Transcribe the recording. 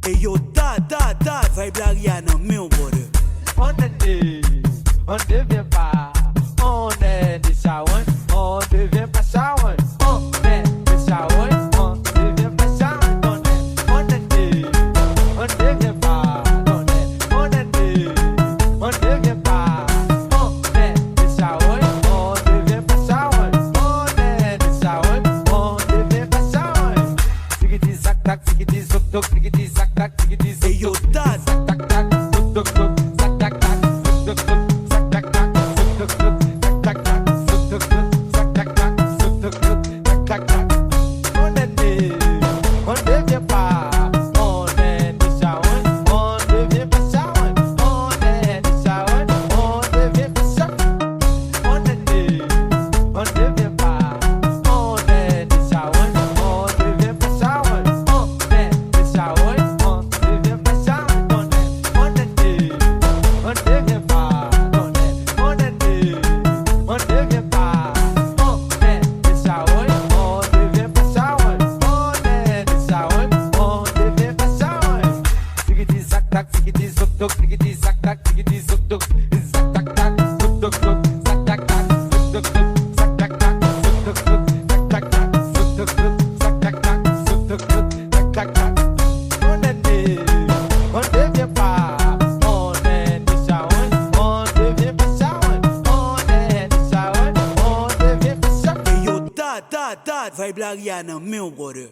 Hey yo, Dad, Vayb Lari à nan men, brother. On devient pas, on est des Chawony, on devient pas Chawony, on est des Chawony, on devient pas Chawony, on devient pas, on devient pas, on est des Chawony, on devient pas Chawony, on est des Chawony, on devient pas Chawony. Tigidi zack tack, tigidi zok tok, tigidi zack tack, tigidi zok. Hey yo, Dad, Zack tack tack, zok tok tok, zack tack tack, zok tok tok. On devient pas, on est des Chawony, on devient pas Chawony, on est des Chawony, on devient pas Chawony. On devient pas, on est des Chawony, on devient pas Chawony, on est des Chawony, on devient pas Chawony, on devient pas, on devient pas, on est des Chawony, on devient pas Chawony, on est des Chawony, on devient pas Chawony. Tigidi zack tack, tigidi zok tok, tigidi zack tack, tigidi zok tok, zack tack tack, zok tok tok, zack tack tack, zok tok tok, zack tack tack, zok tok tok, zack tack tack, zok tok tok, zack tack tack, zok tok tok, zack tack tack. On devient pas, on est des Chawony, on devient pas Chawony, on est des Chawony, on devient pas Chawony. hey yo, Dad, Vayb Lari à nan men, brother.